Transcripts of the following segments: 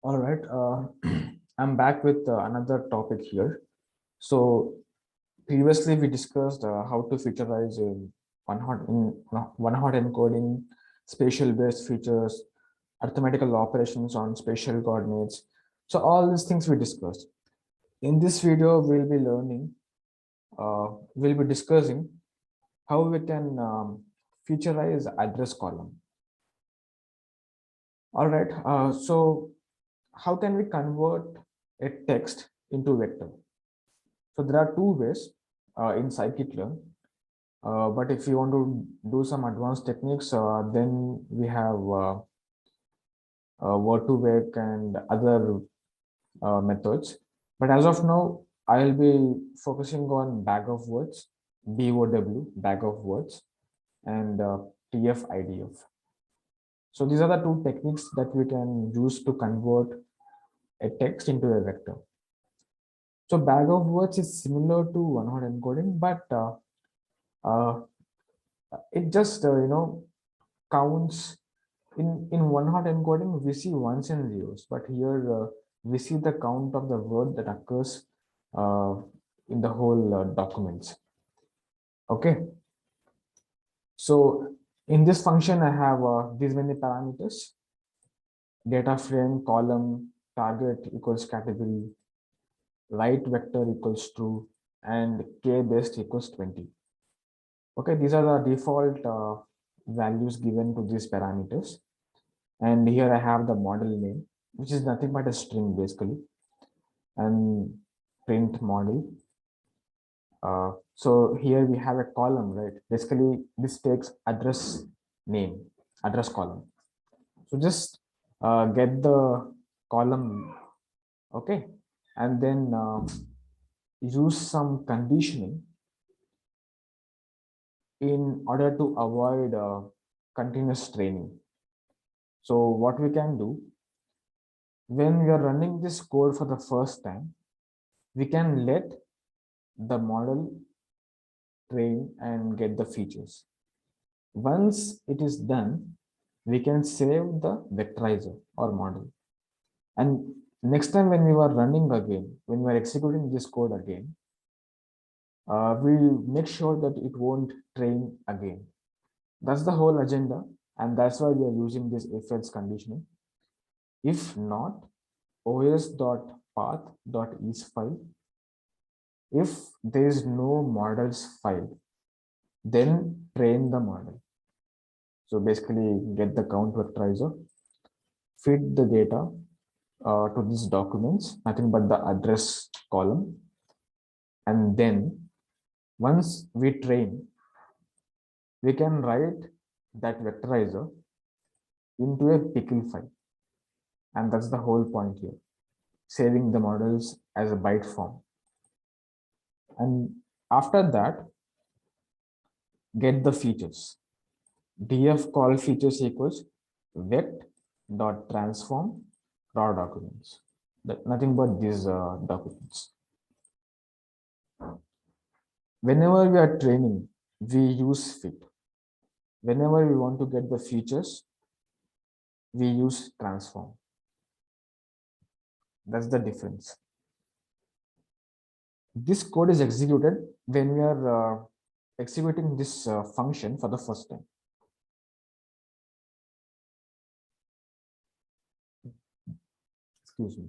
All right, I'm back with another topic here. So previously we discussed how to featureize one hot encoding, spatial-based features, arithmetical operations on spatial coordinates. So all these things we discussed. In this video, we'll be discussing how we can featureize address column. All right, so how can we convert a text into vector? So there are two ways in scikit-learn. But if you want to do some advanced techniques, then we have word2vec and other methods. But as of now, I'll be focusing on bag of words, BOW, bag of words, and TF-IDF. So these are the two techniques that we can use to convert a text into a vector. So bag of words is similar to one-hot encoding, but uh, it just counts in one-hot encoding. We see ones and zeros, but here we see the count of the word that occurs uh, in the whole documents. Okay, so in this function I have these many parameters: data frame, column, target equals category, right vector equals true, and k best equals 20. Okay, these are the default values given to these parameters. And here I have the model name, which is nothing but a string basically, and print model. So here we have a column, right? Basically, this takes address name, address column. So just get the column, okay, and then use some conditioning in order to avoid continuous training. So what we can do, when we are running this code for the first time, we can let the model train and get the features. Once it is done, we can save the vectorizer or model. And next time when we are running again, when we are executing this code again, we'll make sure that it won't train again. That's the whole agenda. And that's why we are using this if else conditioning. If not, os.path.is file. If there is no models file, then train the model. So basically get the count vectorizer, feed the data to these documents, nothing but the address column. And then once we train, we can write that vectorizer into a pickle file. And that's the whole point here, saving the models as a byte form. And after that, get the features. df call features equals vect dot transform raw documents. Nothing but these documents. Whenever we are training, we use fit. Whenever we want to get the features, we use transform. That's the difference. This code is executed when we are executing this function for the first time. Excuse me.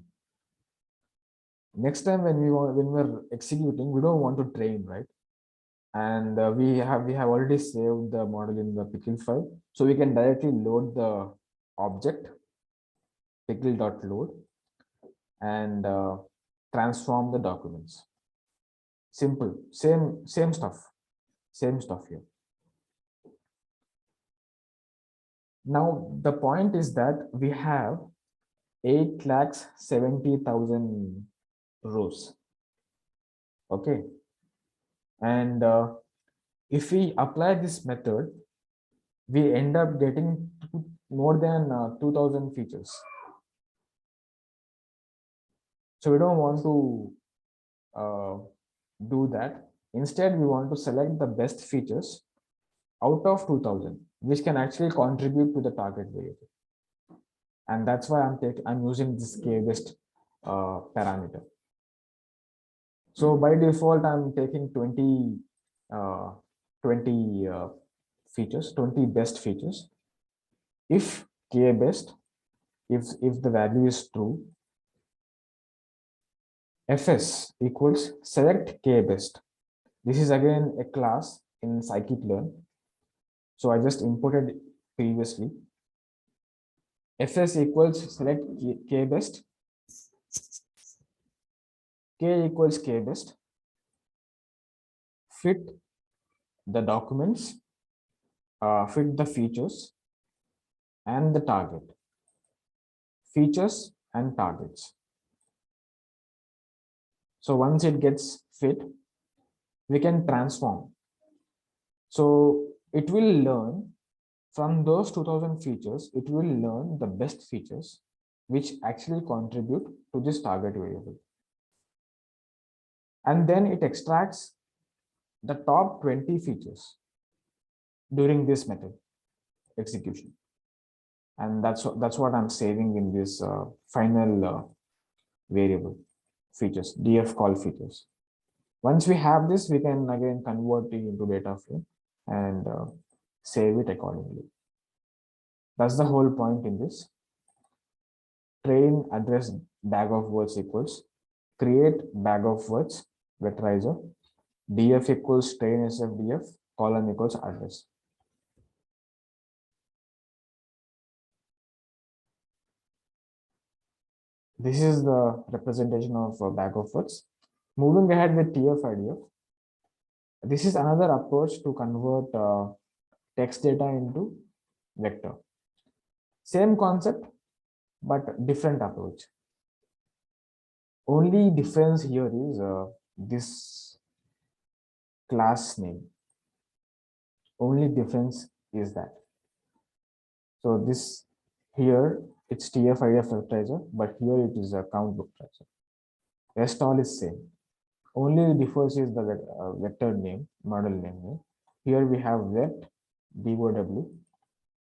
Next time when we're executing, we don't want to train, right? And we have already saved the model in the pickle file, so we can directly load the object pickle.load and transform the documents. Simple, same stuff here. Now the point is that we have 8,70,000 rows. Okay, and if we apply this method, we end up getting more than 2,000 features. So we don't want to do that. Instead, we want to select the best features out of 2,000, which can actually contribute to the target variable. and that's why I'm using this k-based parameter. So by default, I'm taking 20 uh, 20 features, 20 best features. If k best, if the value is true, fs equals select k best. This is again a class in scikit-learn. So I just imported previously. Fs equals select k best, k equals k best, fit the documents, fit the features and the target, features and targets. So once it gets fit, we can transform. So it will learn from those 2000 features, it will learn the best features which actually contribute to this target variable. And then it extracts the top 20 features during this method execution. And that's what I'm saving in this final variable features, df call features. Once we have this, we can again convert it into data frame and save it accordingly. That's the whole point in this. Train address bag of words equals create bag of words vectorizer, df equals train sfdf, column equals address. This is the representation of a bag of words. Moving ahead with tf-idf, this is another approach to convert text data into vector. Same concept, but different approach. Only difference here is this class name. Only difference is that. So this here it's tf-idf vectorizer, but here it is a count vectorizer. Rest all is same. Only differs is the vector name, model name here. Here we have vect DOW.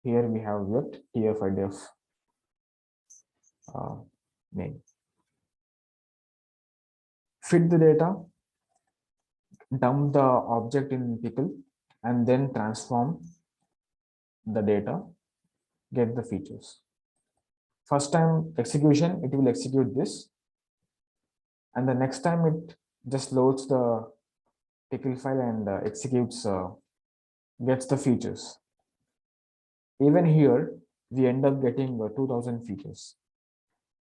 Here we have vect tf-idf name. Fit the data, dump the object in pickle, and then transform the data, get the features. First time execution, it will execute this. And the next time it just loads the pickle file and executes, gets the features. Even here, we end up getting 2000 features.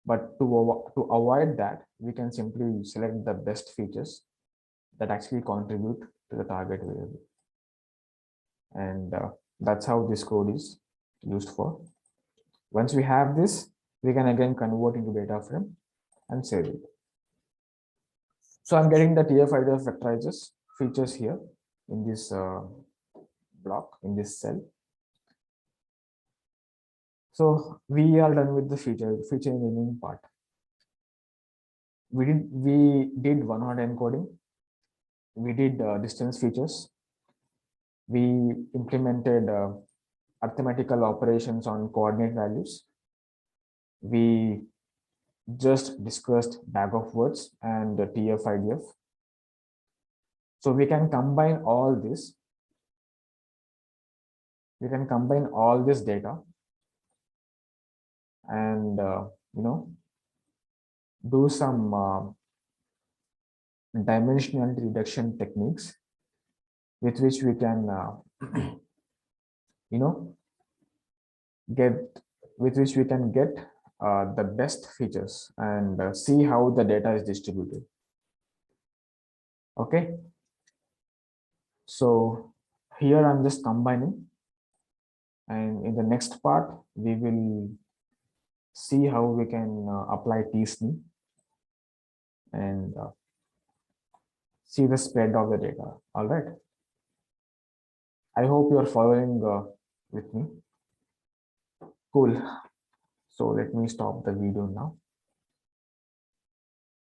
But to avoid that, we can simply select the best features that actually contribute to the target variable. And that's how this code is used for. Once we have this, we can again convert into data frame and save it. So I'm getting the tf-idf vectorizers features here in this block, in this cell. So we are done with the feature engineering part. We did one-hot encoding. We did distance features. We implemented arithmetical operations on coordinate values. We just discussed bag of words and the tf-idf. So we can combine all this. We can combine all this data and do some dimensionality reduction techniques with which we can get the best features and see how the data is distributed. Okay, so here I'm just combining, and in the next part we will see how we can apply t-SNE and see the spread of the data. All right, I hope you are following with me. Cool. So let me stop the video now.